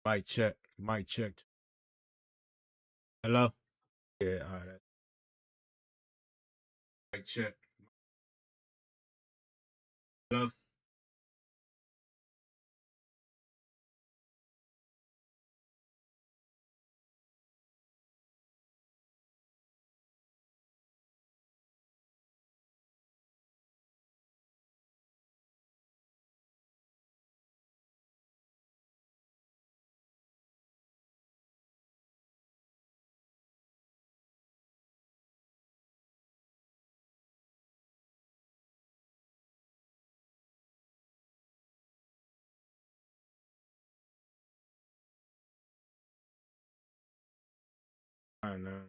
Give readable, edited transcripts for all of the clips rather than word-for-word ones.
Mic check. Mic checked. Hello? Yeah, all right. Mic check. Hello? I know.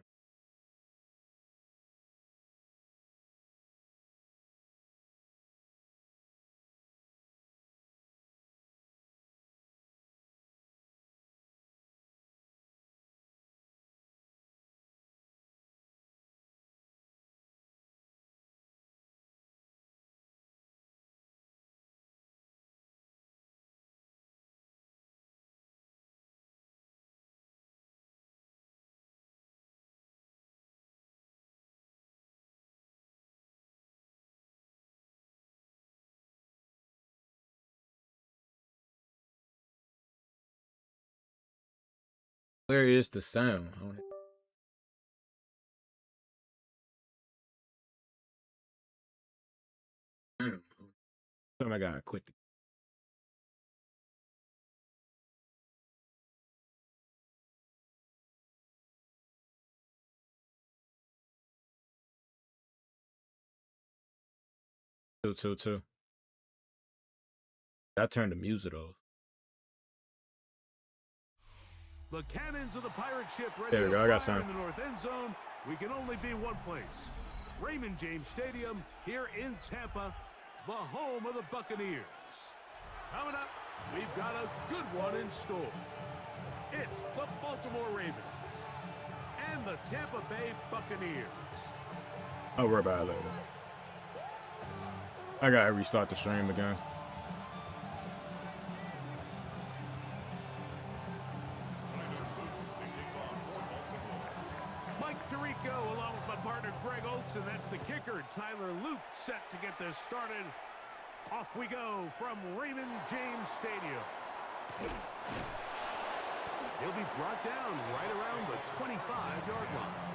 Where is the sound? Somebody gotta quit. Two. I turned the music off. The cannons of the pirate ship ready There we go. I got to fire some. in the north end zone. We can only be one place. Raymond James Stadium here in Tampa, the home of the Buccaneers. Coming up, we've got a good one in store. It's the Baltimore Ravens and the Tampa Bay Buccaneers. I'll worry about it later. I gotta restart the stream again. Tirico along with my partner Greg Oates, and that's the kicker Tyler Luke, set to get this started. Off we go from Raymond James Stadium. He'll be brought down right around the 25-yard line.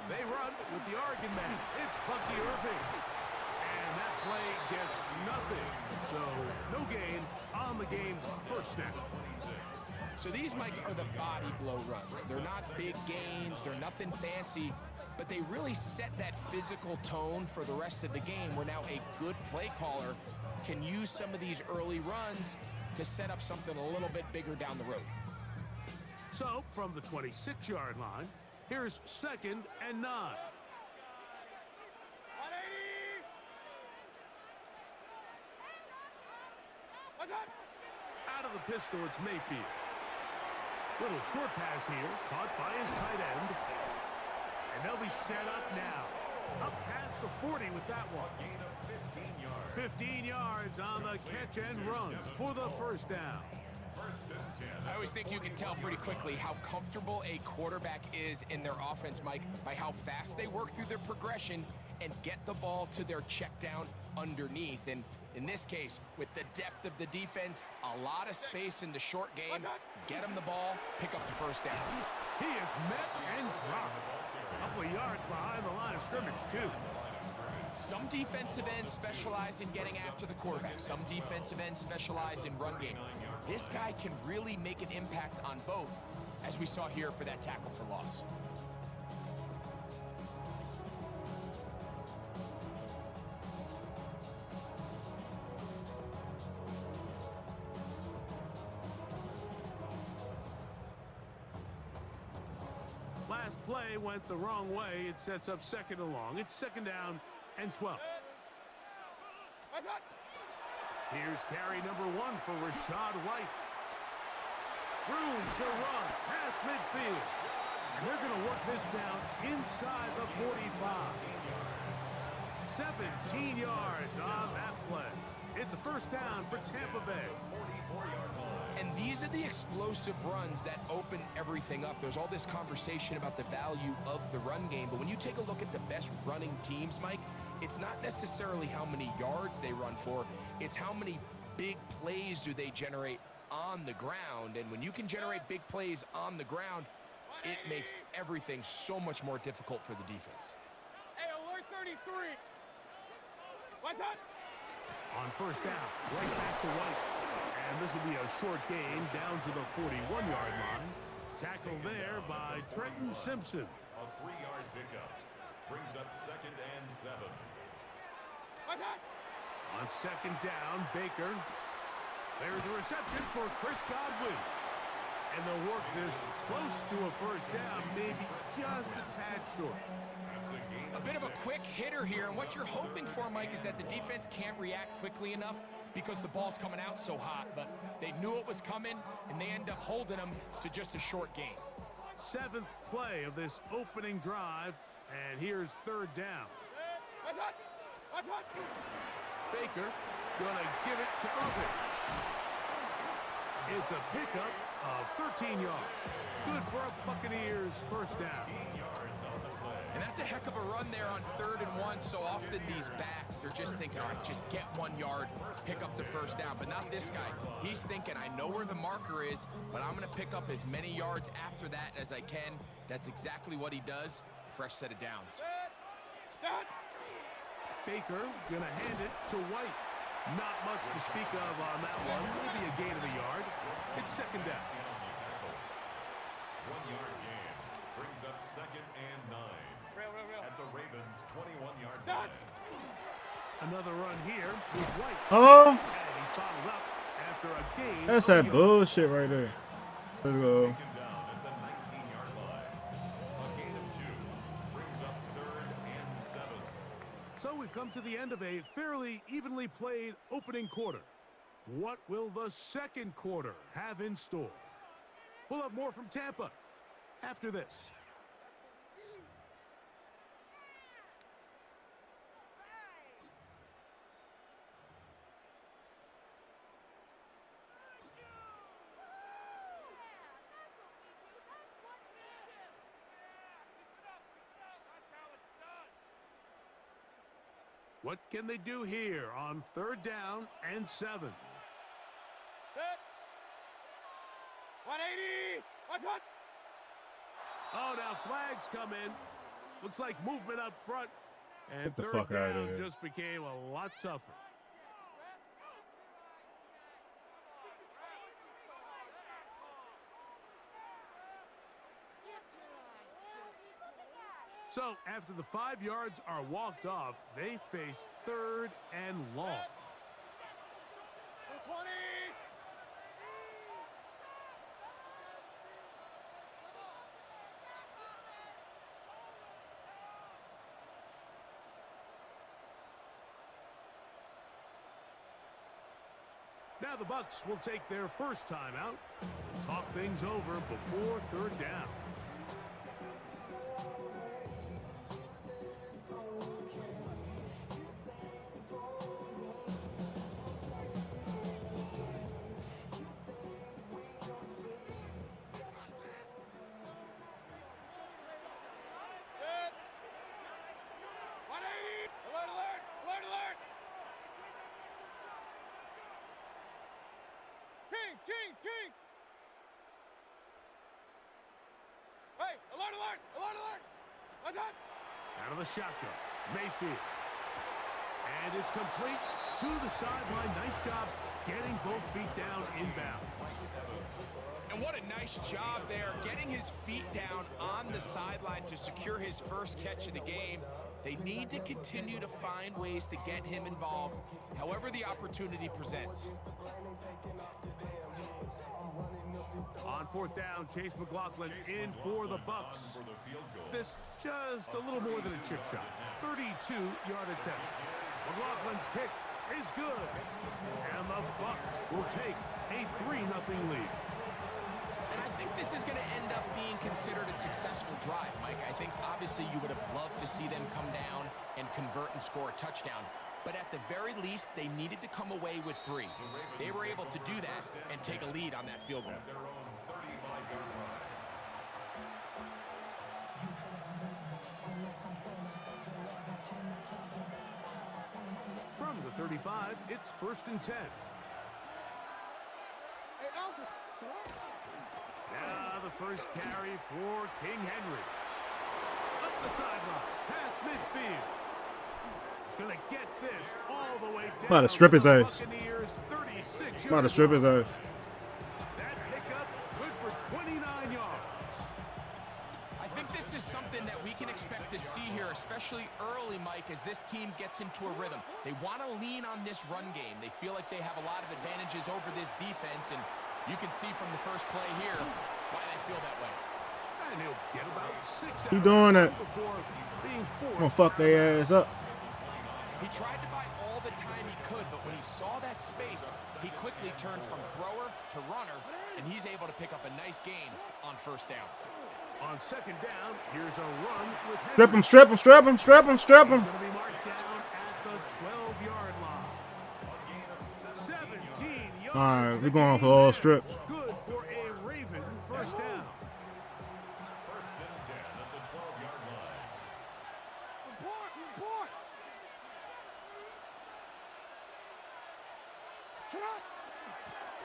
They run with the Oregon man. It's Bucky Irving. And that play gets nothing. So no gain on the game's first snap. So these, Mike, are the body blow runs. They're not big gains. They're nothing fancy. But they really set that physical tone for the rest of the game where now a good play caller can use some of these early runs to set up something a little bit bigger down the road. So from the 26-yard line, here's 2nd and 9. Out of the pistol, it's Mayfield. Little short pass here, caught by his tight end. And they'll be set up now. Up past the 40 with that one. Gain of 15 yards. 15 yards on the catch and run for the first down. I always think you can tell pretty quickly how comfortable a quarterback is in their offense, Mike, by how fast they work through their progression and get the ball to their check down underneath. And In this case, with the depth of the defense, a lot of space in the short game. Get him the ball, pick up the first down. He is met and dropped. A couple of yards behind the line of scrimmage, too. Some defensive ends specialize in getting after the quarterback. Some defensive ends specialize in run game. This guy can really make an impact on both, as we saw here for that tackle for loss. Last play went the wrong way. It sets up second and long. It's second down and 12. Here's carry number 1 for Rachaad White. Room to run past midfield. And they're going to work this down inside the 45. 17 yards on that play. It's a first down for Tampa Bay. And these are the explosive runs that open everything up. There's all this conversation about the value of the run game, but when you take a look at the best running teams, Mike, it's not necessarily how many yards they run for, it's how many big plays do they generate on the ground. And when you can generate big plays on the ground, it makes everything so much more difficult for the defense. Hey, alert 33. What's that? On first down, right back to White. And this will be a short gain down to the 41-yard line. Tackle there by Trenton Simpson. A 3-yard pickup brings up second and 7. What's that? On second down, Baker. There's a reception for Chris Godwin. And they'll work this close to a first down, maybe just a tad short. A bit of a quick hitter here, and what you're hoping for, Mike, is that the defense can't react quickly enough because the ball's coming out so hot, but they knew it was coming, and they end up holding them to just a short gain. 7th play of this opening drive, and here's third down. What's that? What's that? Baker gonna give it to Irvin. It's a pickup of 13 yards. Good for a Buccaneers first down. And that's a heck of a run there on 3rd and 1. So often these backs, they're just thinking, all right, just get 1 yard, pick up the first down. But not this guy. He's thinking, I know where the marker is, but I'm going to pick up as many yards after that as I can. That's exactly what he does. Fresh set of downs. Baker gonna hand it to White. Not much to speak of on that one. Maybe a gain of a yard. It's second down. 1-yard gain brings up second and 9. At the Ravens' 21-yard line. Another run here with White. Oh, And he's bottled up after a gain. that's of a that yard. bullshit right there. Let's go. Taken down at the 19-yard line. A gain of 2 brings up 3rd and 7. So we've come to the end of a fairly evenly played opening quarter. What will the second quarter have in store? We'll have more from Tampa after this. What can they do here on 3rd down and 7? 180. What's that? Oh, now flags come in. Looks like movement up front. And Get the 3rd fuck outta down here. just became a lot tougher. So after the 5 yards are walked off, they face 3rd and long. 20. Now the Bucs will take their first time out. Talk things over before 3rd down. Alert, alert! Alert, alert! What's that? Out of the shotgun, Mayfield. And it's complete to the sideline. Nice job getting both feet down inbound. And what a nice job there, getting his feet down on the sideline to secure his first catch of the game. They need to continue to find ways to get him involved, however the opportunity presents. On fourth down, Chase McLaughlin in for the Bucks. This just a little more than a chip shot. 32-yard attempt. McLaughlin's kick is good. And the Bucks will take a 3-0 lead. And I think this is going to end up being considered a successful drive, Mike. I think obviously you would have loved to see them come down and convert and score a touchdown. But at the very least, they needed to come away with 3. They were able to do that and take a lead on that field goal. From the 35, it's 1st and 10. Hey, Alfred. Now the first carry for King Henry. Up the sideline, past midfield. He's going to get this all the way down. About to strip his ass. Buccaneers, 36 About to strip his ass. That pickup good for 29 yards. I think this is something that we can expect to see here, especially early, Mike, as this team gets into a rhythm. They want to lean on this run game. They feel like they have a lot of advantages over this defense, and you can see from the first play here why they feel that way. And he'll get about 6 He doing it. before being I'm forced. gonna fuck their ass up. He tried to buy all the time he could, but when he saw that space, he quickly turned from thrower to runner, and he's able to pick up a nice gain on first down. On second down, here's a run with Henry. Strip him, strip him, strip him, strip him, strip him. He's going to be marked down at the 12-yard line. 17 yards. All right, we're going for all strips. Good for a Raven first down. 1st and 10 at the 12-yard line. Report, report. Shut up.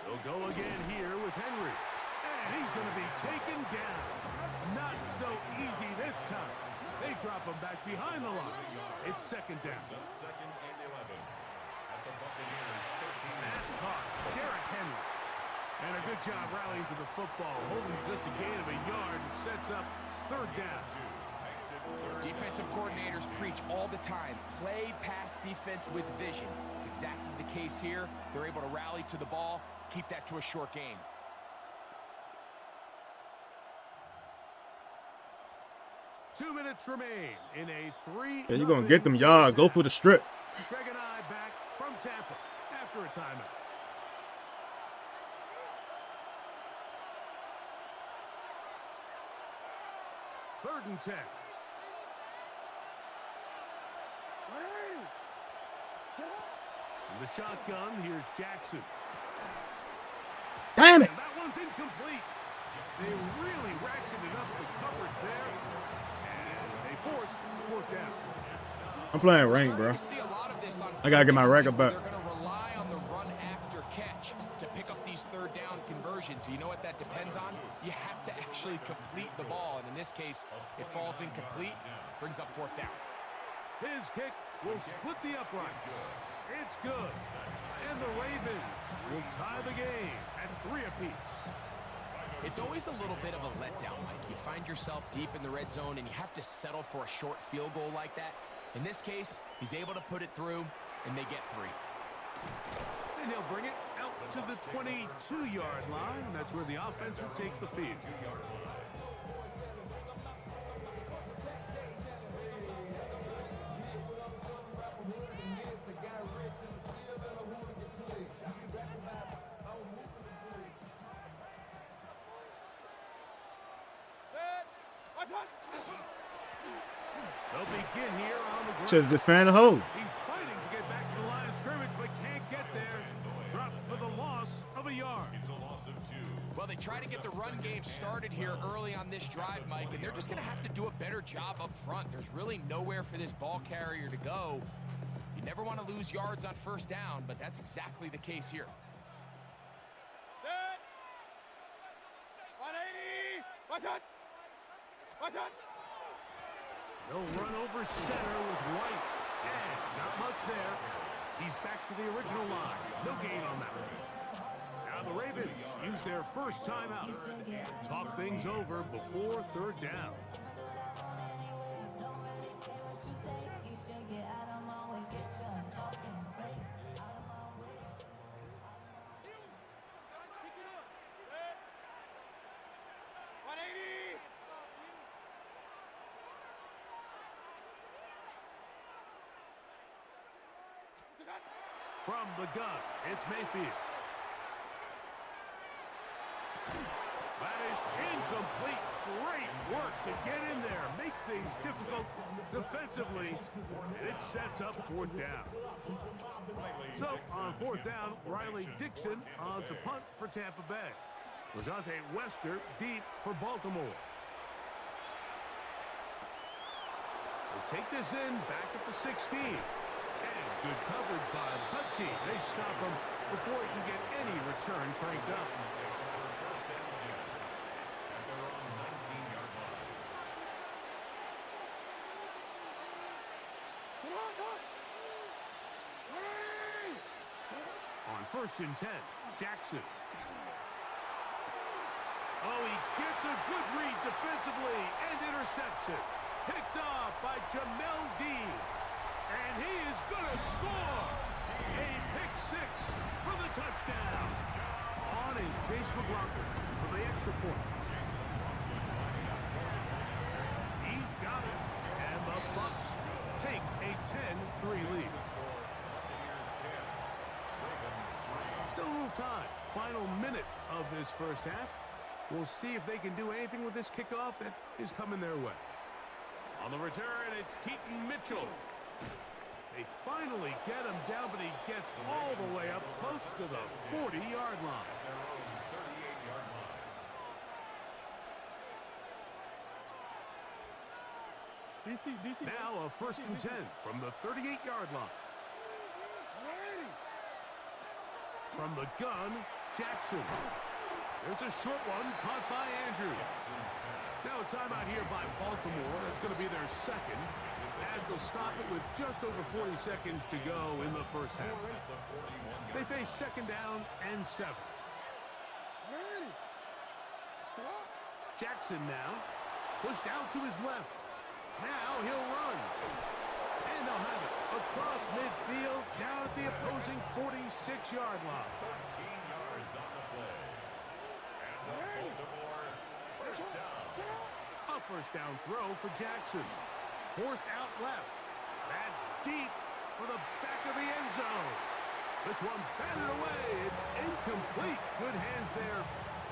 He'll go again here with Henry. And he's going to be taken down. Not so easy this time. They drop him back behind the line. It's second down. 2nd and 11 at the Buccaneers 13. That's caught. Derrick Henry. And a good job rallying to the football. Holding just a gain of a yard and sets up third down. Defensive coordinators preach all the time, play pass defense with vision. It's exactly the case here. They're able to rally to the ball, keep that to a short gain. 2 minutes remain in a 3-0. Yeah, you're gonna get them yards. Go for the strip. Greg and I back from Tampa after a timeout. Third and 10. In the shotgun, here's Jackson. Damn it. And that one's incomplete. They really ratcheted up the coverage there. And they force fourth down. I'm playing rank, bro. You see a lot of this on I gotta get my record back. They're going to rely on the run after catch to pick up these third down conversions. So you know what that depends on? You have to actually complete the ball. And in this case, it falls incomplete, brings up fourth down. His kick will split the uprights. It's good. And the Ravens will tie the game at 3 apiece. It's always a little bit of a letdown, Mike. You find yourself deep in the red zone and you have to settle for a short field goal like that. In this case, he's able to put it through, and they get 3. And he'll bring it out to the 22-yard line. That's where the offense will take the field. They'll begin here on the ground. Just defend the hole. He's fighting to get back to the line of scrimmage, but can't get there. Dropped for the loss of a yard. It's a loss of 2. Well, they try to get the run game started here early on this drive, Mike, and they're just going to have to do a better job up front. There's really nowhere for this ball carrier to go. You never want to lose yards on first down, but that's exactly the case here. Set. 180. What's that? What's that? They'll run over center with White. And not much there. He's back to the original line. No gain on that one. Now the Ravens use their first timeout. Talk things over before third down. From the gun, it's Mayfield. That is incomplete. Great work to get in there, make things difficult defensively, and it sets up fourth down. So, on fourth down, Riley Dixon on to punt for Tampa Bay. Rajante Wester deep for Baltimore. They take this in back at the 16. And good coverage by the team. They stop him before he can get any return cranked up. On first and 10, Jackson. Oh, he gets a good read defensively and intercepts it. Picked off by Jamel Dean. And he is going to score. A pick six for the touchdown. On is Chase McLaughlin for the extra point. He's got it. And the Bucs take a 10-3 lead. Still a little time. Final minute of this first half. We'll see if they can do anything with this kickoff that is coming their way. On the return, it's Keaton Mitchell. They finally get him down, but he gets all the way up close to the 40-yard line. DC. Now a first and 10 from the 38-yard line. From the gun, Jackson. There's a short one caught by Andrews. Now a timeout here by Baltimore. That's going to be their second, as they'll stop it with just over 40 seconds to go in the first half. They face second down and 7. Jackson now pushed out to his left. Now he'll run. And they'll have it across midfield down at the opposing 46-yard line. 13 yards on the play. And the Baltimore first down. A first down throw for Jackson. Forced out left. That's deep for the back of the end zone. This one batted away. It's incomplete. Good hands there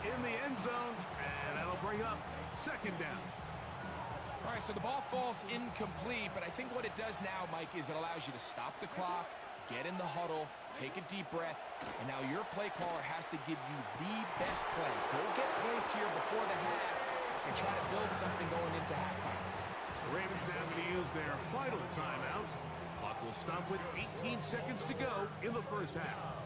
in the end zone. And that'll bring up second down. All right, so the ball falls incomplete, but I think what it does now, Mike, is it allows you to stop the clock, get in the huddle, take a deep breath, and now your play caller has to give you the best play. Go get points here before the half and try to build something going into halftime. The Ravens now going to use their final timeout. Clock will stop with 18 seconds to go in the first half.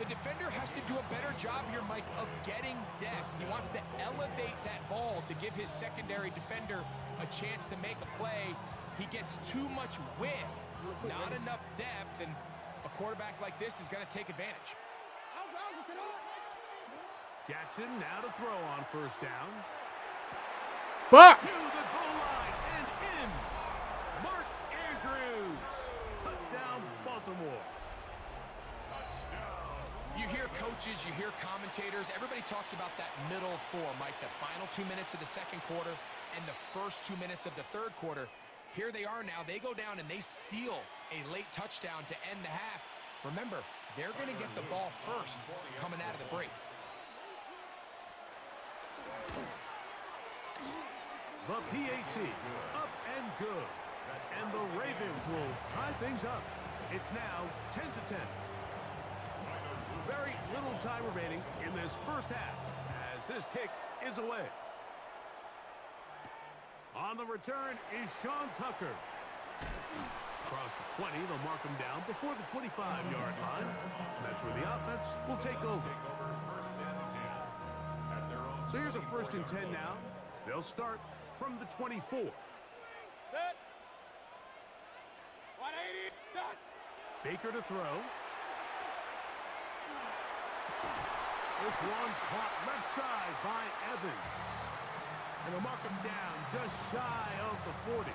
The defender has to do a better job here, Mike, of getting depth. He wants to elevate that ball to give his secondary defender a chance to make a play. He gets too much width, not enough depth, and a quarterback like this is going to take advantage. Jackson now to throw on first down. Fuck! To the goal line and in. Mark Andrews. Touchdown, Baltimore. You hear coaches, you hear commentators, everybody talks about that middle four, Mike, the final 2 minutes of the second quarter and the first 2 minutes of the third quarter. Here they are now. They go down and they steal a late touchdown to end the half. Remember, they're going to get the ball first coming out of the break. The PAT, up and good. And the Ravens will tie things up. It's now 10-10. Very little time remaining in this first half as this kick is away. On the return is Sean Tucker. Across the 20, they'll mark him down before the 25-yard line. And that's where the offense will take over. First and 10 at their own. So here's a first and 10 now. They'll start from the 24. Baker to throw. This one caught left side by Evans. And they'll mark him down just shy of the 40.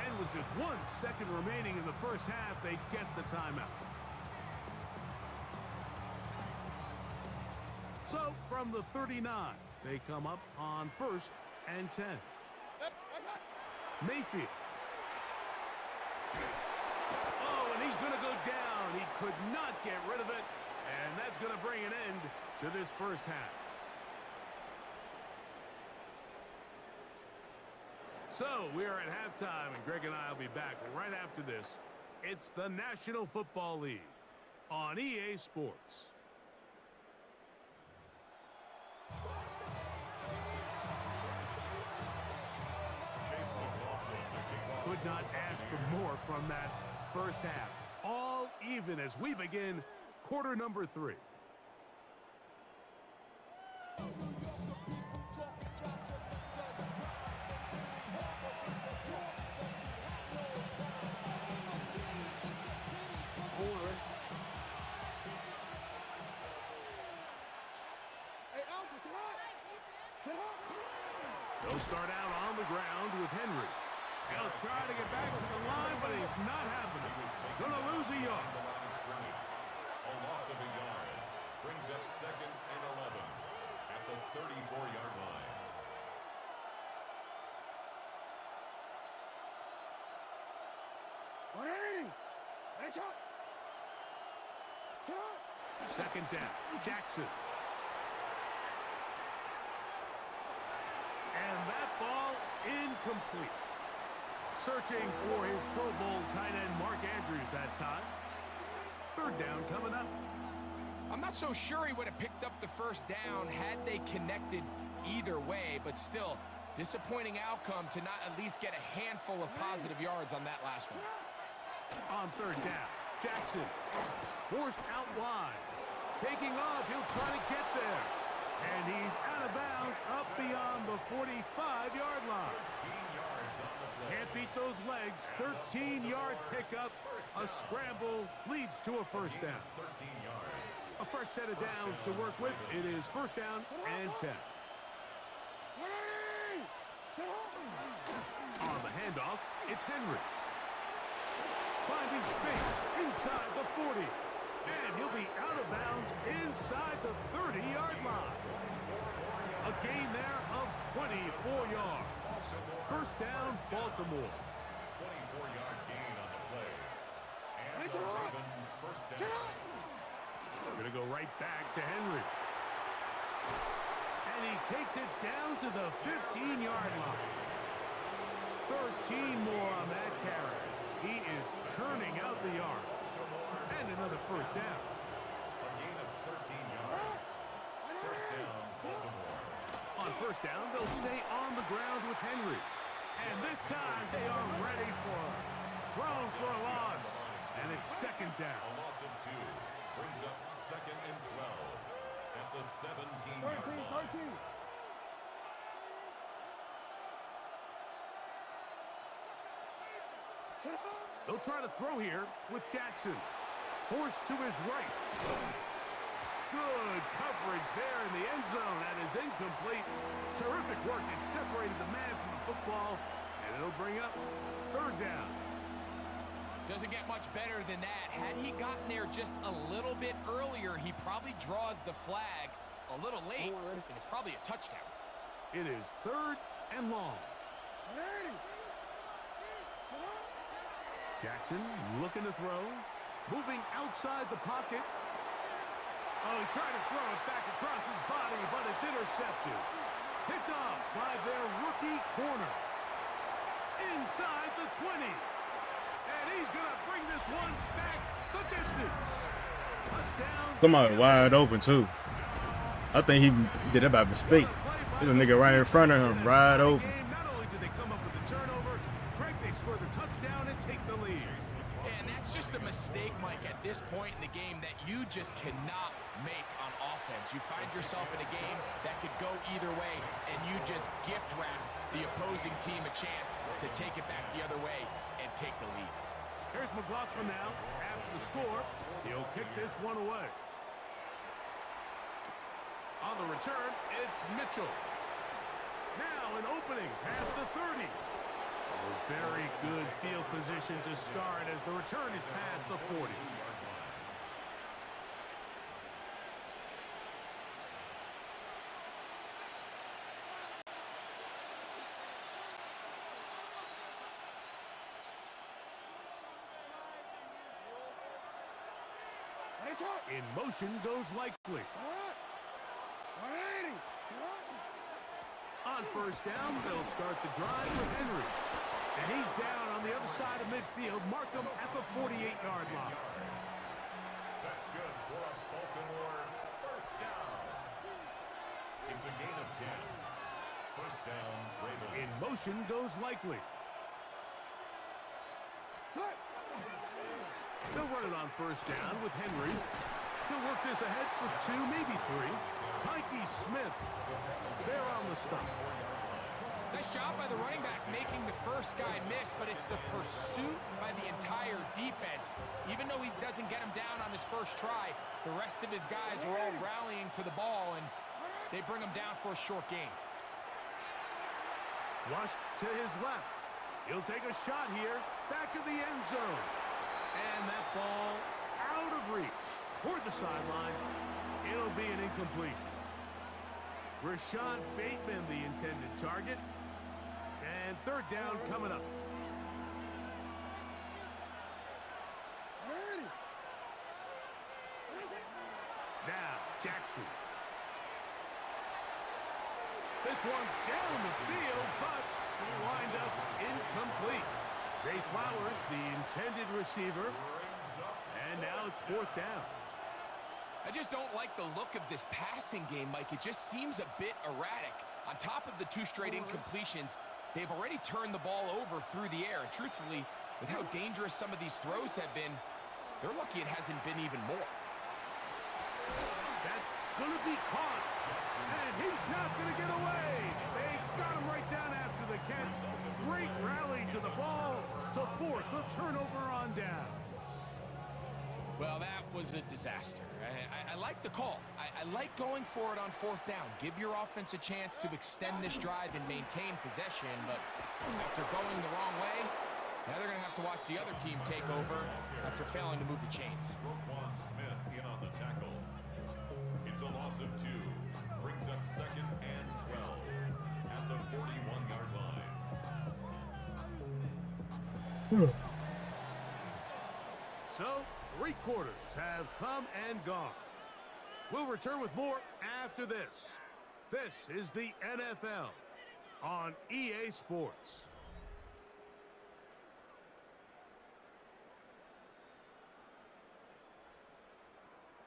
And with just 1 second remaining in the first half, they get the timeout. So from the 39, they come up on 1st and 10. Mayfield. Oh, and he's going to go down. He could not get rid of it. And that's going to bring an end to this first half. So we are at halftime, and Greg and I will be back right after this. It's the National Football League on EA Sports. Could not ask for more from that first half. All even as we begin quarter number 3. They'll start out on the ground with Henry. He'll try to get back to the line, but he's not happening. Gonna lose a yard. A loss of a yard. Brings up 2nd and 11 at the 34-yard line. Second down. Jackson. And that ball incomplete. Searching for his Pro Bowl tight end Mark Andrews that time. 3rd down coming up. I'm not so sure he would have picked up the first down had they connected either way, but still, disappointing outcome to not at least get a handful of positive yards on that last one. On 3rd down, Jackson forced out wide. Taking off, he'll try to get there. And he's out of bounds up beyond the 45-yard line. Can't beat those legs. 13-yard pickup. A scramble leads to a first down. A first set of downs to work with. It is 1st down and 10. On the handoff, it's Henry. Finding space inside the 40. And he'll be out of bounds inside the 30-yard line. A gain there of 24 yards. 1st down, Baltimore. 24-yard gain on the play. And first down. We're going to go right back to Henry. And he takes it down to the 15-yard line. 13 more on that carry. He is churning out the yards. And another first down. A gain of 13 yards. First down, Baltimore. On 1st down, they'll stay on the ground with Henry. And this time, they are ready for it. Thrown for a loss. And it's 2nd down. A loss of 2. Brings up 2nd and 12 at the 17-yard line. They'll try to throw here with Jackson. Forced to his right. Good coverage there in the end zone. That is incomplete. Terrific work. He separated the man from the football. And it'll bring up 3rd down. Doesn't get much better than that. Had he gotten there just a little bit earlier, he probably draws the flag a little late, and it's probably a touchdown. It is 3rd and long. Jackson looking to throw. Moving outside the pocket. Oh, he tried to throw it back across his body, but it's intercepted. Picked off by their rookie corner. Inside the 20. And he's going to bring this one back the distance. Touchdown. Somebody wide open, too. I think he did that by mistake. There's a nigga right in front of him, wide open. Not only did they come up with the turnover, Greg, they score the touchdown and take the lead. And that's just a mistake, Mike, at this point in the game that you just cannot make on offense. You find yourself in a game that could go either way, and you just gift wrap the opposing team a chance to take it back the other way and take the lead. Here's McLaughlin now. After the score, he'll kick this one away. On the return, it's Mitchell. Now an opening past the 30. Oh, very good field position to start as the return is past the 40. In motion goes Likely. On first down, they'll start the drive with Henry. And he's down on the other side of midfield. Mark him at the 48-yard line. That's good for a Baltimore first down. It's a gain of 10. First down, Ravens. In motion goes Likely. They'll run it on first down with Henry. He'll work this ahead for 2, maybe 3. Tyke Smith, they're on the stop. Nice job by the running back making the first guy miss, but it's the pursuit by the entire defense. Even though he doesn't get him down on his first try, the rest of his guys are all rallying to the ball, and they bring him down for a short gain. Flushed to his left. He'll take a shot here, back of the end zone. And that ball out of reach toward the sideline. It'll be an incompletion. Rashad Bateman, the intended target. And third down coming up. Now, Jackson. This one down the field, but it'll wind up incomplete. Zay Flowers, the intended receiver. And now it's fourth down. I just don't like the look of this passing game, Mike. It just seems a bit erratic. On top of the 2 straight incompletions, they've already turned the ball over through the air. And truthfully, with how dangerous some of these throws have been, they're lucky it hasn't been even more. That's going to be caught. And he's not going to get away. They got him right down after the catch. Great rally to the ball to force a turnover on down. Well, that was a disaster. I like the call. I like going for it on fourth down. Give your offense a chance to extend this drive and maintain possession, but after going the wrong way, now they're going to have to watch the other team take over after failing to move the chains. Saquon Smith in on the tackle. It's a loss of 2. Brings up second and 12 at the 41-yard line. So, 3 quarters have come and gone. We'll return with more after this. This is the NFL on EA Sports.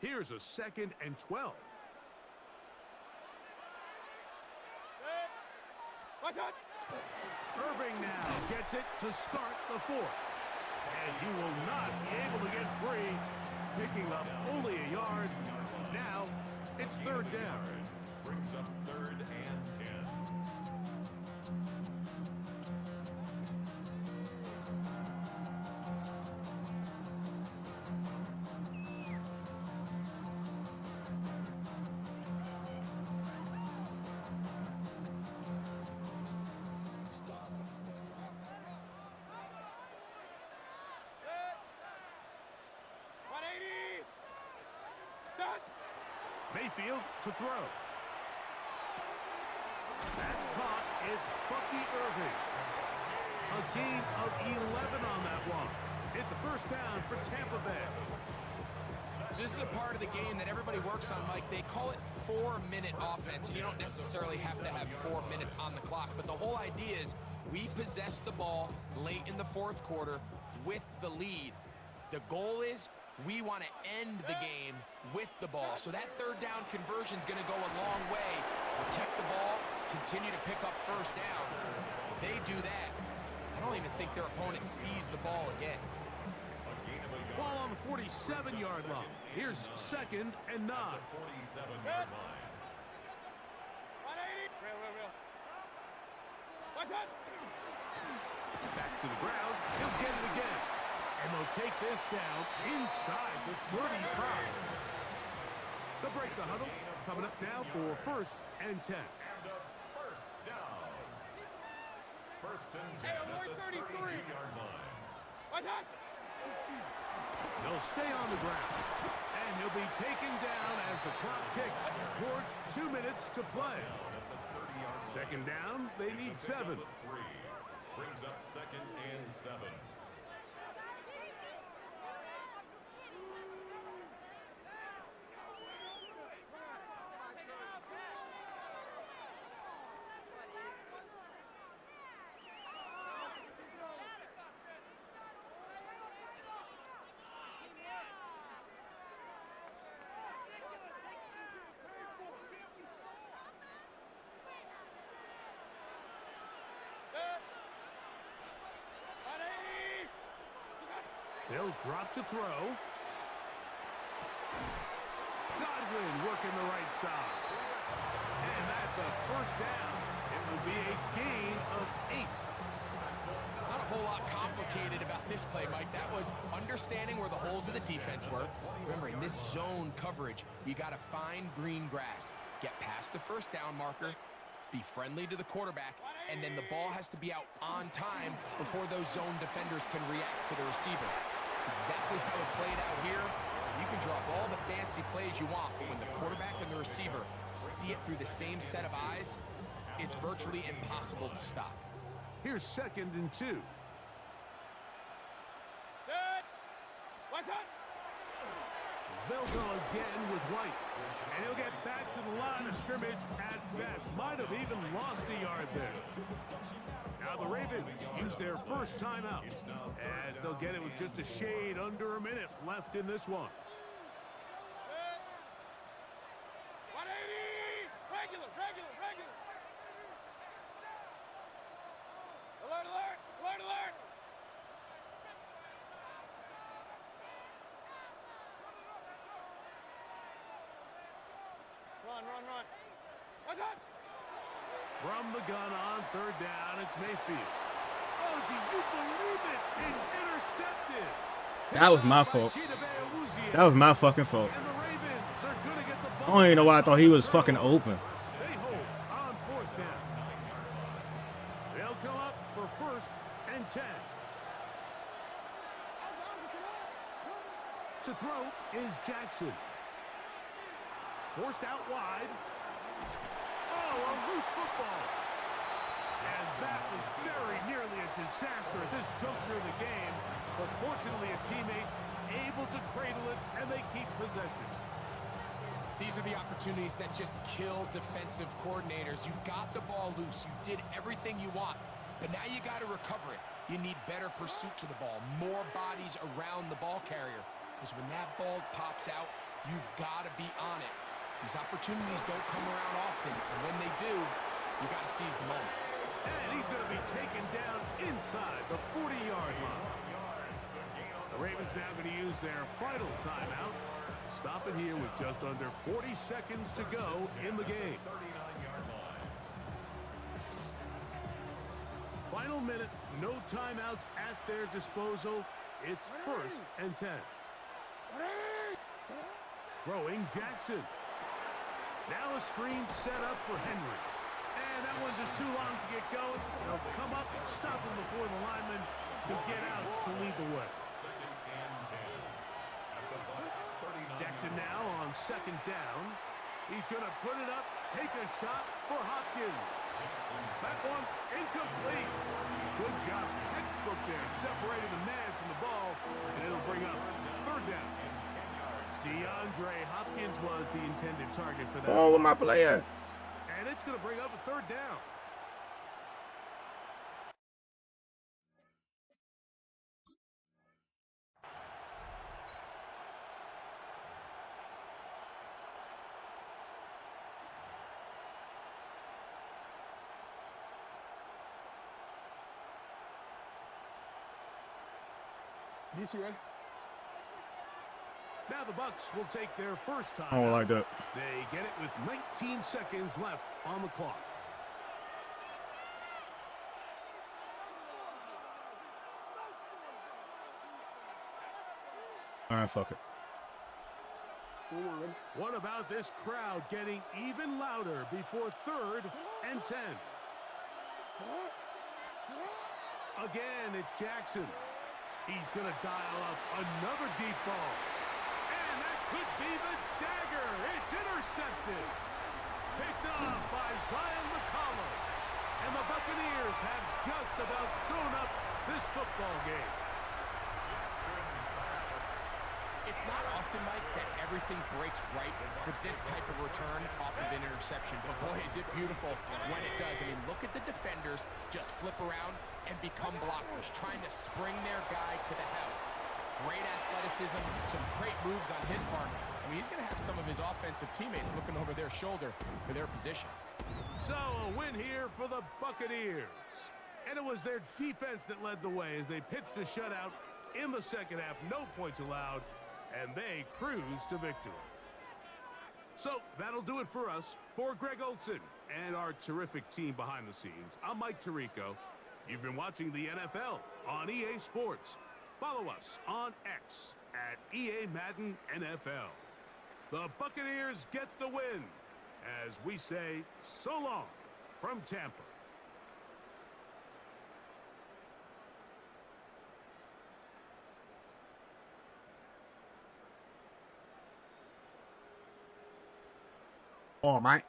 Here's a 2nd and 12. Irving now gets it to start the 4th. And he will not be able to get free, picking up only a yard. Now, it's third down. Brings up 3rd and 10. Mayfield to throw. That's caught. It's Bucky Irving. A gain of 11 on that one. It's a first down for Tampa Bay. So this is a part of the game that everybody works on, Mike. They call it 4-minute offense, and you don't necessarily have to have 4 minutes on the clock. But the whole idea is we possess the ball late in the 4th quarter with the lead. The goal is we want to end the game with the ball. So that third down conversion is going to go a long way. Protect the ball, continue to pick up first downs. If they do that, I don't even think their opponent sees the ball again. Ball on the 47-yard line. Here's 2nd and 9. 47-yard line. Back to the ground. He'll get it again. And they'll take this down inside the 35. They'll break the huddle. Coming up now for 1st and 10. And a first down. 1st and 10 at the 32-yard line. They'll stay on the ground. And he'll be taken down as the clock ticks towards 2 minutes to play. At the 30-yard line. 2nd down, they need 7. Brings up 2nd and 7. They'll drop to throw. Godwin working the right side. And that's a 1st down. It will be a gain of 8. Not a whole lot complicated about this play, Mike. That was understanding where the holes of the defense were. Remember, in this zone coverage, you got to find green grass. Get past the 1st down marker, be friendly to the quarterback, and then the ball has to be out on time before those zone defenders can react to the receiver. It's exactly how it played out here. You can draw up all the fancy plays you want, but when the quarterback and the receiver see it through the same set of eyes, it's virtually impossible to stop. Here's 2nd and 2. They'll go again with White. And he'll get back to the line of scrimmage at best. Might have even lost a yard there. Now the Ravens use their 1st timeout, as they'll get it with just a shade under a minute left in this one. Run. From the gun on 3rd down, it's Mayfield. Oh, do you believe it? It's intercepted. That was my fault. That was my fucking fault. And the Ravens are going to get the I ball. don't even know why I thought he was fucking open. They hold on 4th down. They'll come up for 1st and 10. To throw is Jackson. Forced out wide. Oh, a loose football. And that was very nearly a disaster at this juncture of the game. But fortunately, a teammate able to cradle it, and they keep possession. These are the opportunities that just kill defensive coordinators. You got the ball loose. You did everything you want. But now you got to recover it. You need better pursuit to the ball. More bodies around the ball carrier. Because when that ball pops out, you've got to be on it. These opportunities don't come around often, and when they do, you got to seize the moment. And he's going to be taken down inside the 40-yard line. The Ravens now going to use their final timeout. Stop it here with just under 40 seconds to go in the game. Final minute, no timeouts at their disposal. It's 1st and 10. Throwing Jackson. Now a screen set up for Henry. And that one's just too long to get going. They'll come up and stop him before the lineman can get out to lead the way. 2nd and 10. Jackson now on 2nd down. He's going to put it up, take a shot for Hopkins. That one's incomplete. Good job, textbook there, separating the man from the ball, and it'll bring up 3rd down. DeAndre Hopkins was the intended target for that. Oh, with my player. And it's going to bring up a 3rd down. DC ready? Now the Bucs will take their 1st time. I don't like that. They get it with 19 seconds left on the clock. All right, fuck it. 2-1. What about this crowd getting even louder before 3rd and 10? Again, it's Jackson. He's going to dial up another deep ball. And that could be the dagger. It's intercepted. Picked up by Zion McCollum. And the Buccaneers have just about sewn up this football game. It's not often, Mike, that everything breaks right for this type of return off of an interception. But boy, is it beautiful when it does. I mean, look at the defenders just flip around and become blockers, trying to spring their guy to the house. Great athleticism, some great moves on his part. I mean, he's going to have some of his offensive teammates looking over their shoulder for their position. So a win here for the Buccaneers. And it was their defense that led the way as they pitched a shutout in the second half. No points allowed. And they cruise to victory. So that'll do it for us. For Greg Olsen and our terrific team behind the scenes, I'm Mike Tirico. You've been watching the NFL on EA Sports. Follow us on X at EA Madden NFL. The Buccaneers get the win as we say so long from Tampa. All right.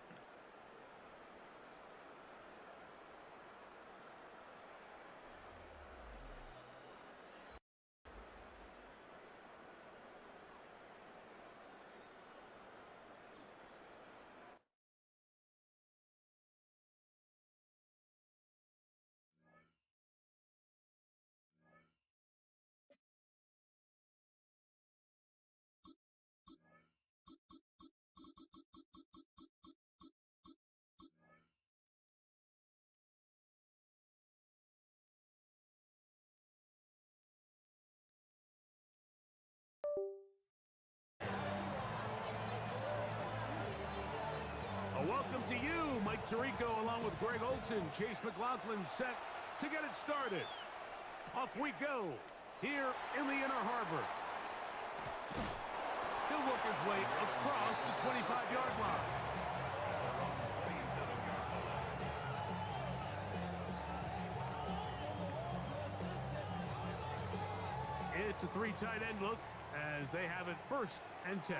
Welcome to you, Mike Tirico, along with Greg Olsen. Chase McLaughlin set to get it started. Off we go here in the Inner Harbor. He'll work his way across the 25-yard line. It's a 3 tight end look as they have it 1st and 10.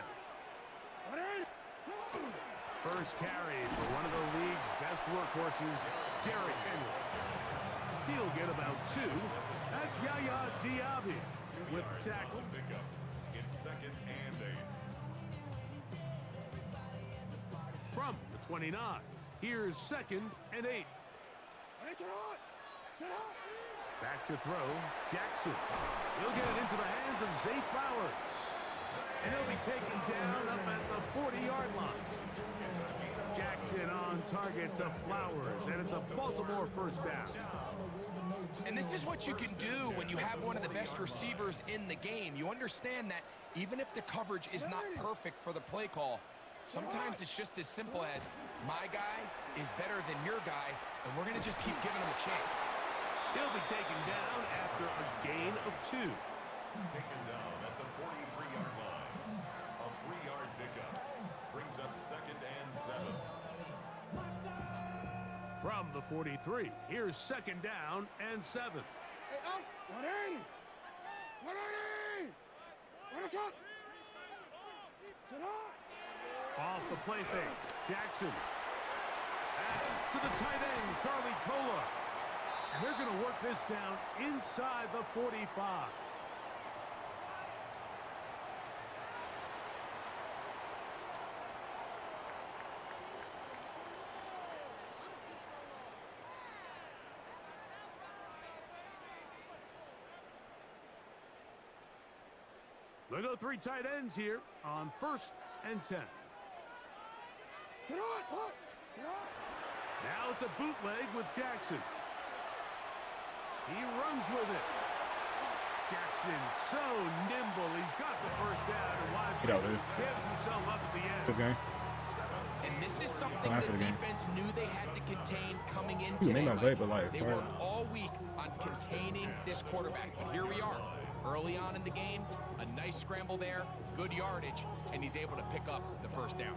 First carry for one of the league's best workhorses, Derrick Henry. He'll get about 2. That's Yaya Diaby with tackle. Pickup. It's 2nd and 8. From the 29, here's 2nd and 8. Back to throw, Jackson. He'll get it into the hands of Zay Flowers. And he'll be taken down up at the 40-yard line. Jackson on target to Flowers, and it's a Baltimore 1st down. And this is what you can do when you have one of the best receivers in the game. You understand that even if the coverage is not perfect for the play call, sometimes it's just as simple as my guy is better than your guy, and we're going to just keep giving him a chance. He'll be taken down after a gain of 2. Taken down at the 43-yard line. A 3-yard pickup. Brings up 2nd and 7. From the 43, here's 2nd down and 7. Off the play fake, Jackson. Back to the tight end, Charlie Kolar. And they're going to work this down inside the 45. They go 3 tight ends here on 1st and 10. Now it's a bootleg with Jackson. He runs with it. Jackson so nimble. He's got the 1st down and wisely gives himself up at the end. Okay. And this is something the defense knew they had to contain coming in They today. not great, but like, They worked all week on containing this quarterback, but here we are. Early on in the game, a nice scramble there, good yardage, and he's able to pick up the first down.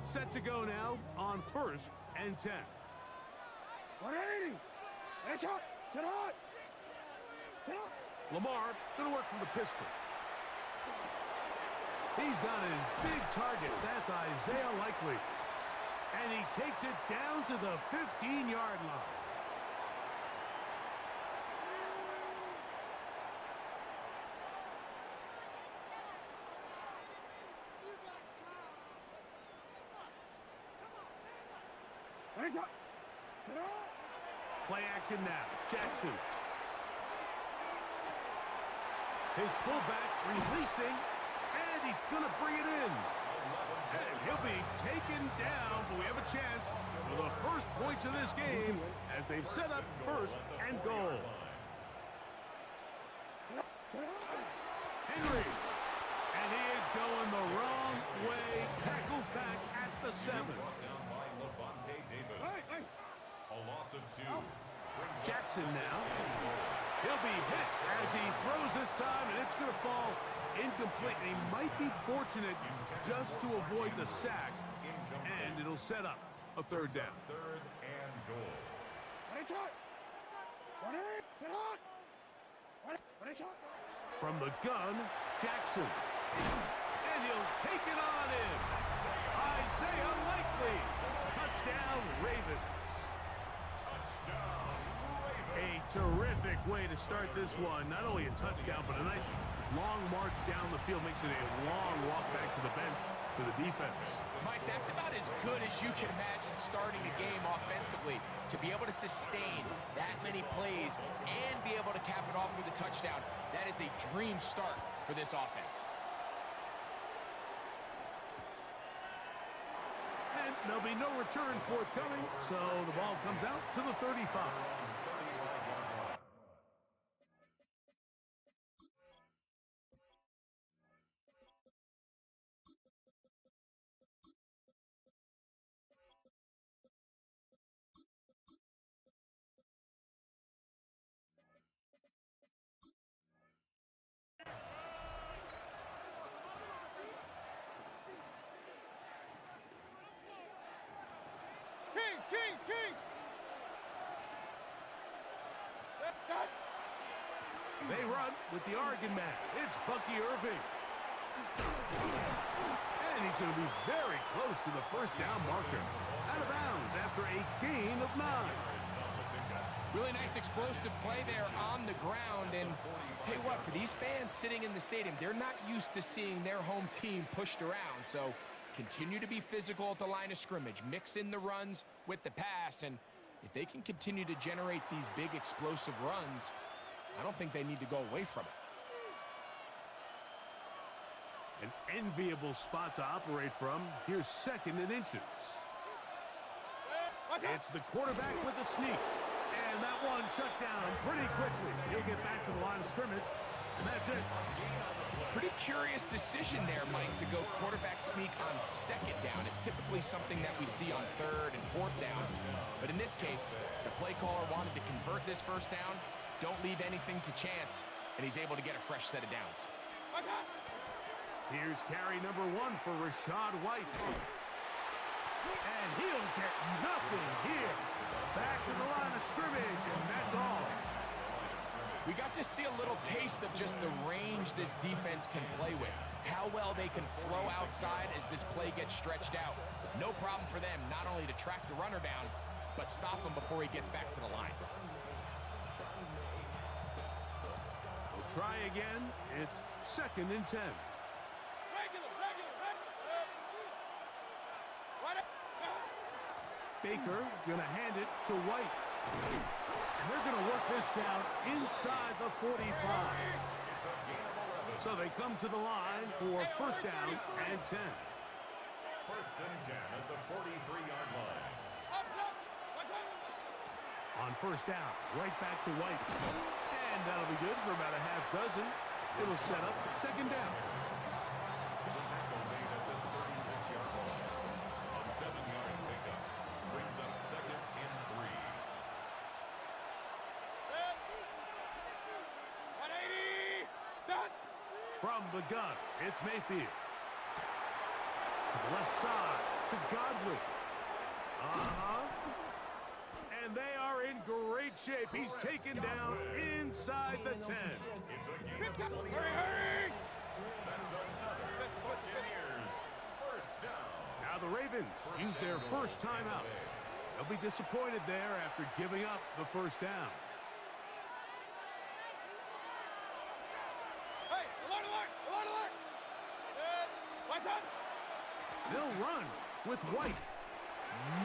Set to go now on 1st and 10. 180. Headshot. Sit on. Sit on. Lamar gonna work from the pistol. He's got his big target. That's Isaiah Likely. And he takes it down to the 15-yard line. Headshot. Sit on. Play action now. Jackson. His fullback releasing, and he's going to bring it in. And he'll be taken down, but we have a chance for the first points of this game as they've set up 1st and goal. Henry. And he is going the wrong way. Tackled back at the 7. Hey. A loss of 2. Jackson now. He'll be hit as he throws this time, and it's going to fall incomplete. He might be fortunate just to avoid the sack, and it'll set up a 3rd down. 3rd and goal. Headshot. 180. Sit on. Headshot. From the gun, Jackson. And he'll take it on in. Isaiah Likely. Touchdown, Ravens. Touchdown, Ravens. A terrific way to start this one. Not only a touchdown, but a nice long march down the field. Makes it a long walk back to the bench for the defense. Mike, that's about as good as you can imagine starting a game offensively. To be able to sustain that many plays and be able to cap it off with a touchdown, that is a dream start for this offense. And there'll be no return forthcoming, so the ball comes out to the 35. Kings. They run with the Oregon man. It's Bucky Irving. And he's going to be very close to the 1st down marker. Out of bounds after a gain of 9. Really nice explosive play there on the ground. And tell you what, for these fans sitting in the stadium, they're not used to seeing their home team pushed around. So continue to be physical at the line of scrimmage. Mix in the runs with the pass. And if they can continue to generate these big explosive runs, I don't think they need to go away from it. An enviable spot to operate from. Here's 2nd and inches. It's the quarterback with the sneak. And that one shut down pretty quickly. He'll get back to the line of scrimmage, and that's it. Pretty curious decision there, Mike, to go quarterback sneak on 2nd down. It's typically something that we see on 3rd and 4th down. But in this case, the play caller wanted to convert this 1st down. Don't leave anything to chance, and he's able to get a fresh set of downs. Here's carry number 1 for Rachaad White. And he'll get nothing here. Back to the line of scrimmage, and that's all. We got to see a little taste of just the range this defense can play with. How well they can flow outside as this play gets stretched out. No problem for them not only to track the runner down, but stop him before he gets back to the line. We'll try again. It's 2nd and 10. Baker gonna hand it to White. And they're gonna work this down inside the 45. So they come to the line for 1st down and 10. 1st and 10 at the 43-yard line. On 1st down, right back to White. And that'll be good for about a half dozen. It'll set up 2nd down. The tackle made at the 36-yard line. A 7-yard pickup brings up 2nd and 3. From the gun, it's Mayfield. To the left side, to Godwin. And they are in great shape. He's taken down inside the 10. It's a gain of 20 yards. That's another Buccaneers first down. Now the Ravens use their first timeout. They'll be disappointed there after giving up the first down. Hey, alert, alert, alert, alert! What's up? They'll run with White.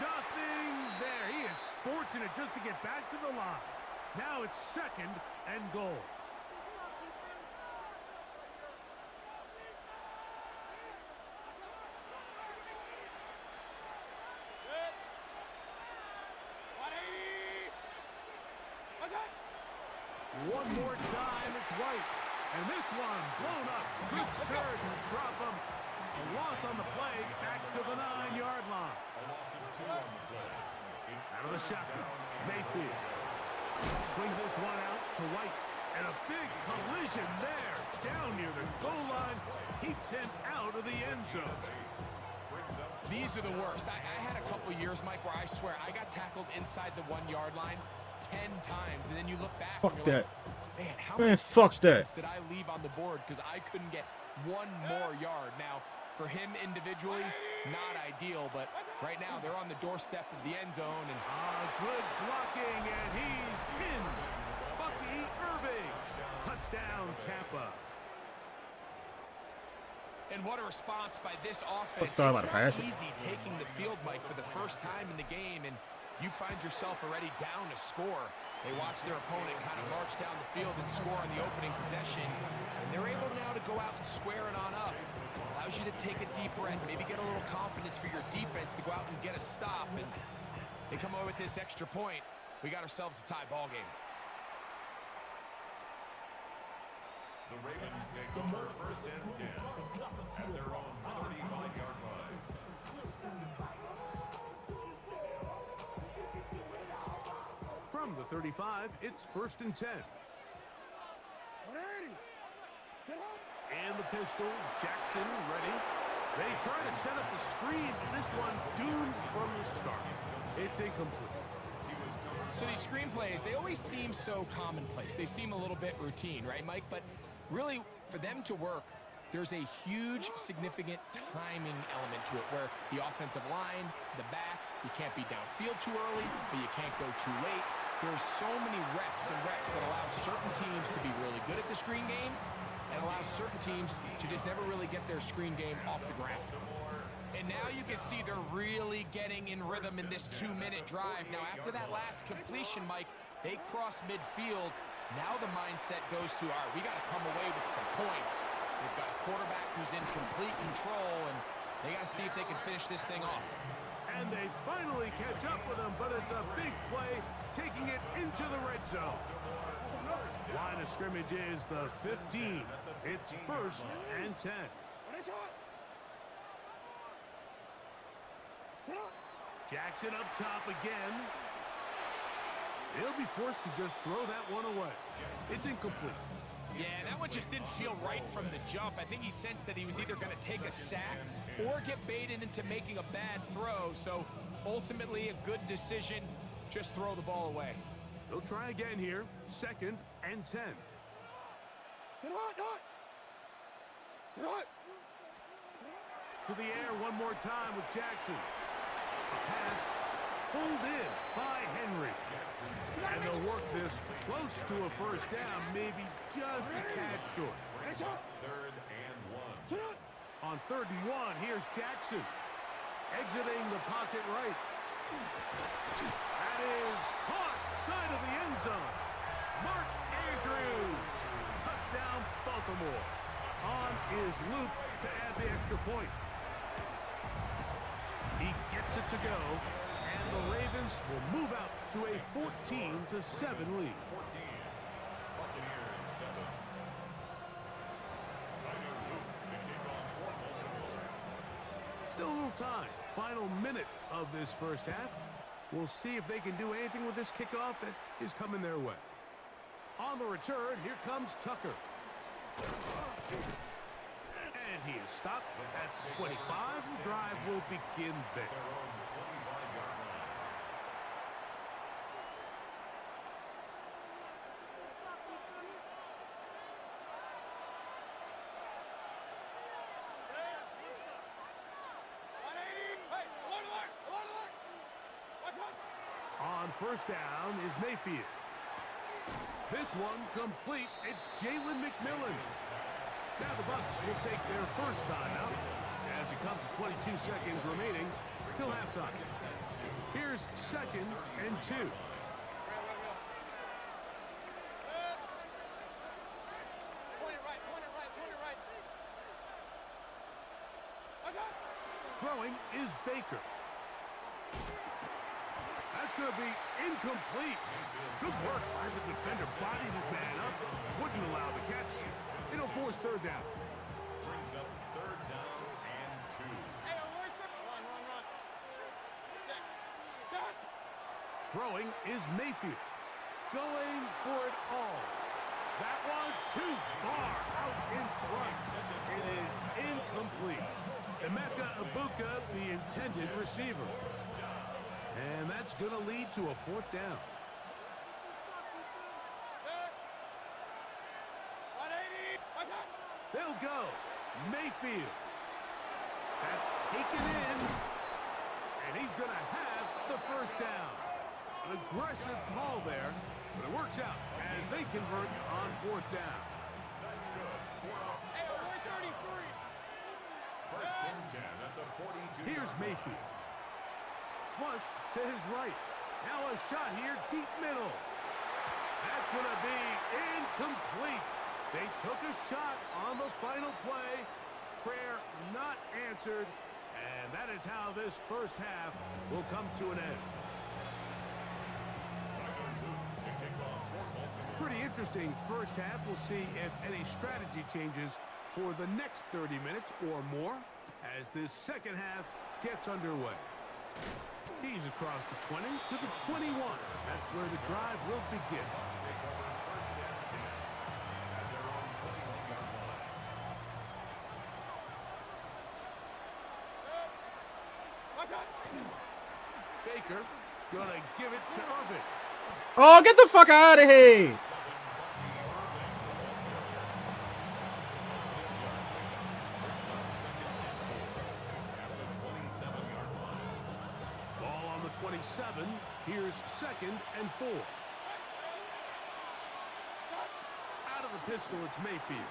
Nothing there. He is fortunate just to get back to the line. Now it's 2nd and goal. One more time, it's White. And this one blown up. Good surge and drop him. A loss on the play, back to the 9-yard line. A loss of 2 on the play. It's Out of the shotgun, Mayfield. Swing this one out to White. And a big collision there. Down near the goal line. Keeps him out of the end zone. These are the worst. I had a couple years, Mike, where I swear I got tackled inside the 1-yard line 10 times, and then you look back Fuck and you're that. like, man, how Man, many fuck that. did I leave on the board because I couldn't get one more yard? Now, for him individually, not ideal, but right now they're on the doorstep of the end zone. And Good blocking, and he's in. Bucky Irving. Touchdown, Tampa. And what a response by this offense. What's up It's about not passing? easy taking the field, Mike, for the first time in the game, and you find yourself already down to score. They watch their opponent kind of march down the field and score on the opening possession, and they're able now to go out and square it on up. Allows you to take a deep breath, maybe get a little confidence for your defense to go out and get a stop, and they come away with this extra point. We got ourselves a tie ball game. The Ravens take over 1st and 10 at their own 35-yard line. From the 35, it's 1st and 10. 180. Get up. And the pistol, Jackson ready. They try to set up the screen, but this one doomed from the start. It's incomplete. So these screenplays, they always seem so commonplace. They seem a little bit routine, right, Mike? But really, for them to work, there's a huge, significant timing element to it where the offensive line, the back, you can't be downfield too early, but you can't go too late. There's so many reps and reps that allow certain teams to be really good at the screen game and allow certain teams to just never really get their screen game off the ground. And now you can see they're really getting in rhythm in this 2-minute drive. Now, after that last completion, Mike, they cross midfield. Now the mindset goes to, all right, we got to come away with some points. They've got a quarterback who's in complete control, and they got to see if they can finish this thing off. And they finally catch up with him, but it's a big play, taking it into the red zone. Line of scrimmage is the 15. It's 1st and 10. Jackson up top again. He'll be forced to just throw that one away. It's incomplete. Yeah, that one just didn't feel right from the jump. I think he sensed that he was either going to take a sack or get baited into making a bad throw. So ultimately a good decision. Just throw the ball away. They'll try again here. 2nd and 10. To the air one more time with Jackson. A pass pulled in by Henry. And they'll work this close to a first down, maybe just a tad short. 3rd and 1. On 3rd and 1, here's Jackson. Exiting the pocket right. That is caught side of the end zone. Mark Andrews. Touchdown, Baltimore. On is Luke to add the extra point. He gets it to go, and the Ravens will move out to a 14-7 lead. 14. Buccaneers 7. Tyler Luke to kick off for Baltimore. Still a little time. Final minute of this first half. We'll see if they can do anything with this kickoff that is coming their way. On the return, here comes Tucker. he is stopped at the 25. The drive will begin there. Their own 25-yard line. On first down is Mayfield. This one complete. It's Jalen McMillan. Now the Bucs will take their first timeout as it comes to 22 seconds remaining till halftime. Here's 2nd and 2. Throwing is Baker. That's going to be incomplete. Good work as the defender bodied his man up. Wouldn't allow the catch. It'll force third down. Brings up 3rd down and 2. Throwing is Mayfield. Going for it all. That one too far out in front. It is incomplete. Emeka Ibuka, the intended receiver. And that's going to lead to a 4th down. They'll go. Mayfield. That's taken in. And he's going to have the first down. An aggressive call there, but it works out as they convert on 4th down. That's good. First and 10 at the 42. Here's Mayfield. Flush to his right. Now a shot here, deep middle. That's going to be incomplete. They took a shot on the final play. Prayer not answered. And that is how this first half will come to an end. Pretty interesting first half. We'll see if any strategy changes for the next 30 minutes or more as this second half gets underway. He's across the 20 to the 21. That's where the drive will begin. Baker gonna give it to Irvin. Oh, get the fuck out of here. Ball on the 27. Here's 2nd and 4. Out of the pistol, it's Mayfield.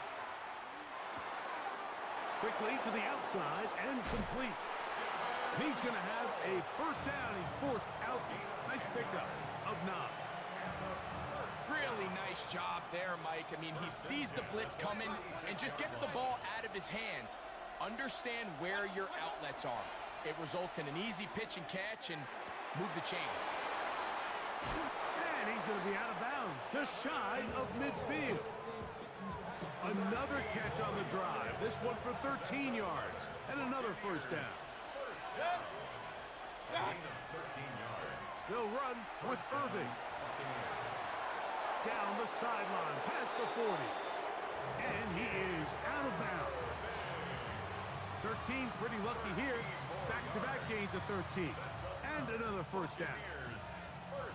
Quickly to the outside and complete. He's going to have a first down. He's forced out. Nice pickup of 9. Really nice job there, Mike. I mean, he sees the blitz coming and just gets the ball out of his hands. Understand where your outlets are. It results in an easy pitch and catch and move the chains. And he's going to be out of bounds, just shy of midfield. Another catch on the drive. This one for 13 yards and another first down. Gain of 13 yards. They'll run with Irving. Down the sideline, past the 40. And he is out of bounds. 13 pretty lucky here. Back-to-back gains of 13. And another first down.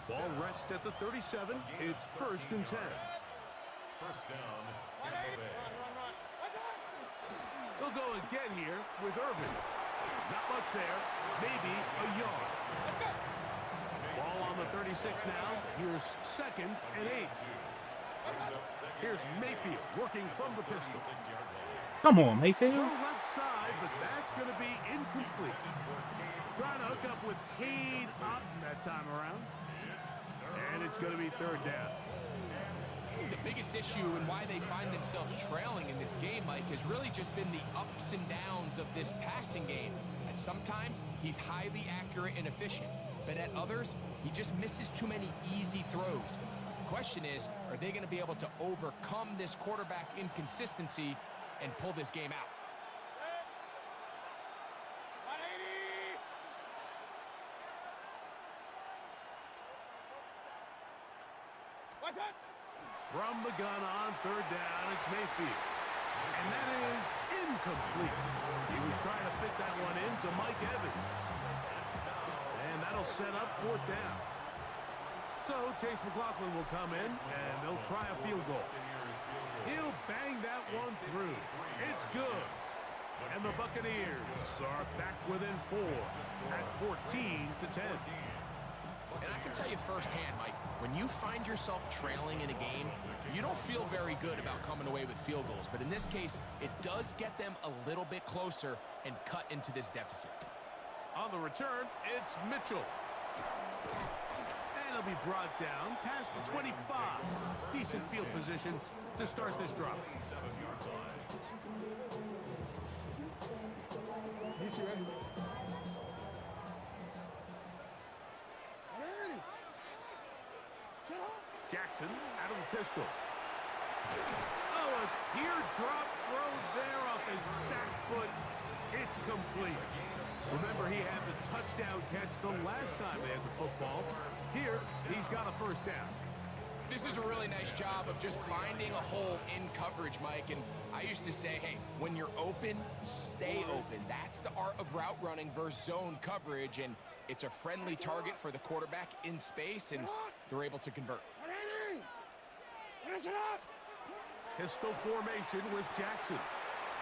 Ball rests at the 37. It's 1st and 10. First down, Tampa Bay. They'll go again here with Irving. Not much there. Maybe a yard. Ball on the 36 now. Here's 2nd and 8. Here's Mayfield working from the pistol. Come on, Mayfield. Throw left side, but that's going to be incomplete. Trying to hook up with Cade Otton that time around. And it's going to be 3rd down. The biggest issue and why they find themselves trailing in this game, Mike, has really just been the ups and downs of this passing game. And sometimes he's highly accurate and efficient, but at others, he just misses too many easy throws. The question is, are they going to be able to overcome this quarterback inconsistency and pull this game out? From the gun on 3rd down, it's Mayfield. And that is incomplete. He was trying to fit that one into Mike Evans. And that'll set up fourth down. So Chase McLaughlin will come in, and they'll try a field goal. He'll bang that one through. It's good. And the Buccaneers are back within 4 at 14-10. And I can tell you firsthand, Mike, when you find yourself trailing in a game, you don't feel very good about coming away with field goals. But in this case, it does get them a little bit closer and cut into this deficit. On the return, it's Mitchell. And he'll be brought down past the 25. Decent field position to start this drive. Jackson out of the pistol. Oh, a teardrop throw there off his back foot. It's complete. Remember, he had the touchdown catch the last time they had the football. Here, he's got a first down. This is a really nice job of just finding a hole in coverage, Mike. And I used to say, hey, when you're open, stay open. That's the art of route running versus zone coverage. And it's a friendly target for the quarterback in space, and they're able to convert. Pistol formation with Jackson.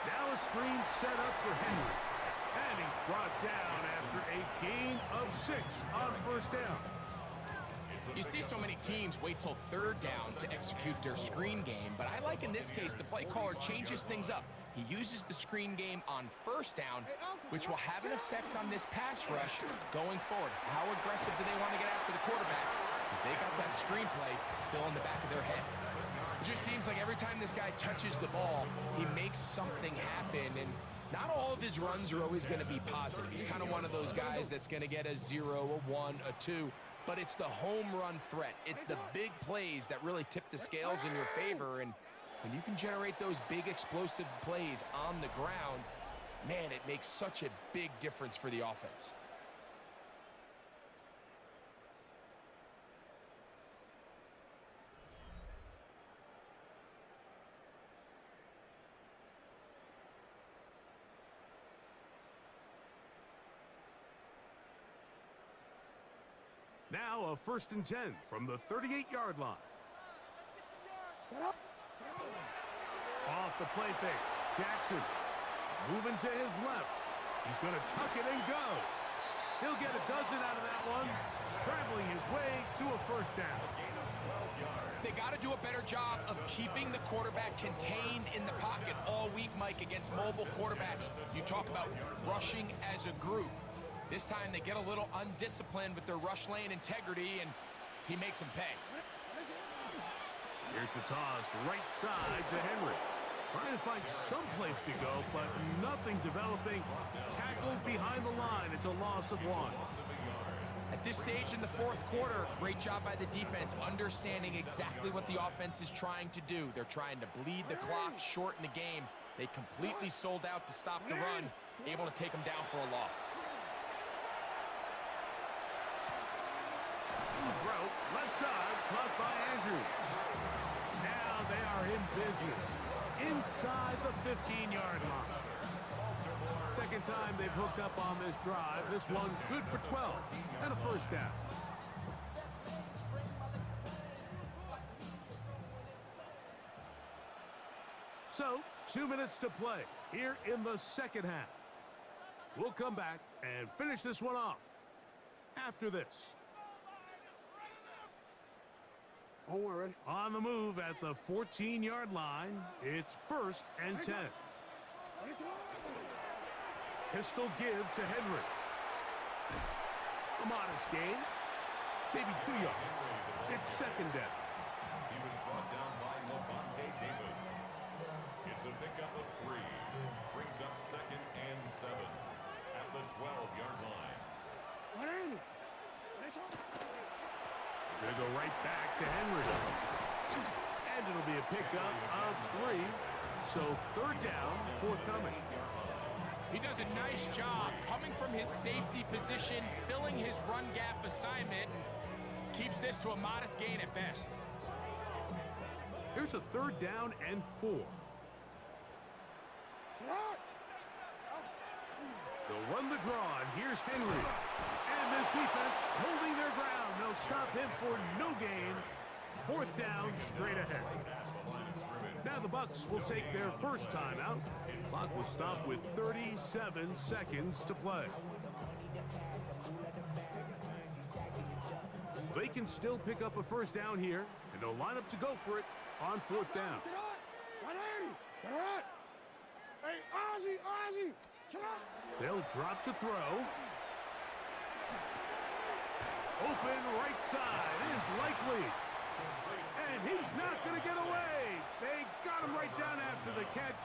Now a screen set up for Henry. And he's brought down after a gain of 6 on first down. You see so many teams wait till third down to execute their screen game, but I like in this case the play caller changes things up. He uses the screen game on first down, which will have an effect on this pass rush going forward. How aggressive do they want to get after the quarterback? Because they got that screenplay still in the back of their head. It just seems like every time this guy touches the ball, he makes something happen, and not all of his runs are always going to be positive. He's kind of one of those guys that's going to get a 0, a 1, a 2, but it's the home run threat. It's the big plays that really tip the scales in your favor, and when you can generate those big explosive plays on the ground, man, it makes such a big difference for the offense. Now a 1st and 10 from the 38-yard line. Off the play fake. Jackson moving to his left. He's going to tuck it and go. He'll get a dozen out of that one, scrambling his way to a first down. They got to do a better job of keeping the quarterback contained in the pocket all week, Mike, against mobile quarterbacks. You talk about rushing as a group. This time they get a little undisciplined with their rush lane integrity, and he makes them pay. Here's the toss, right side to Henry. Trying to find some place to go, but nothing developing. Tackled behind the line. It's a loss of 1. At this stage in the fourth quarter, great job by the defense, understanding exactly what the offense is trying to do. They're trying to bleed the clock, shorten the game. They completely sold out to stop the run, able to take them down for a loss. Throw, left side, caught by Andrews. Now they are in business inside the 15-yard line. Second time they've hooked up on this drive. This one's good for 12 and a first down. So, 2 minutes to play here in the second half. We'll come back and finish this one off after this. On the move at the 14-yard line, it's 1st and 10. Pistol give to Henry. A modest gain, maybe 2 yards. It's second down. He was brought down by Levante David. It's a pickup of 3. Brings up 2nd and 7 at the 12-yard line. Gonna go right back to Henry. And it'll be a pickup of 3. So 3rd down, forthcoming. He does a nice job coming from his safety position, filling his run gap assignment, and keeps this to a modest gain at best. Here's a 3rd down and 4. They'll run the draw, and here's Henry. And this defense holding their ground. They'll stop him for no gain. 4th down, straight ahead. Now the Bucs will take their first timeout. Clock will stop with 37 seconds to play. They can still pick up a first down here, and they'll line up to go for it on 4th down. Hey, Ozzy, They'll drop to throw. Open right side is likely. And he's not going to get away. They got him right down after the catch.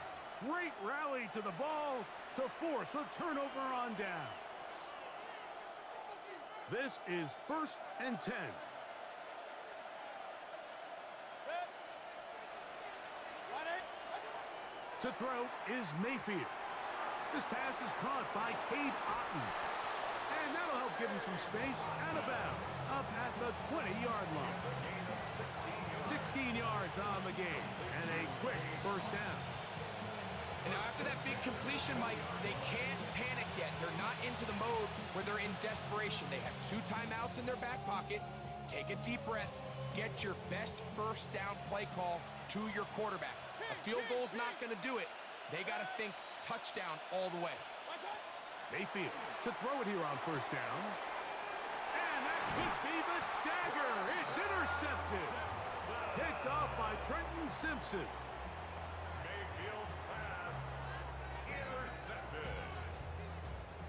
Great rally to the ball to force a turnover on down. This is 1st and 10. To throw is Mayfield. This pass is caught by Cade Otton. And that'll help give him some space out of bounds up at the 20-yard line. 16 yards on the game and a quick first down. And now after that big completion, Mike, they can't panic yet. They're not into the mode where they're in desperation. They have 2 timeouts in their back pocket. Take a deep breath. Get your best first down play call to your quarterback. A field goal's not going to do it. They got to think touchdown all the way. Mayfield to throw it here on first down. And that could be the dagger. It's intercepted. Picked off by Trenton Simpson. Mayfield's pass intercepted.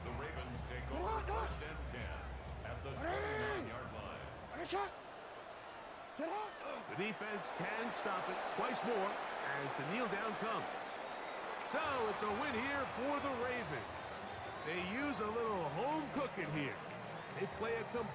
The Ravens take over 1st and 10 at the 29-yard line. The defense can stop it twice more as the kneel down comes. So it's a win here for the Ravens. They use a little home cooking here. They play a complete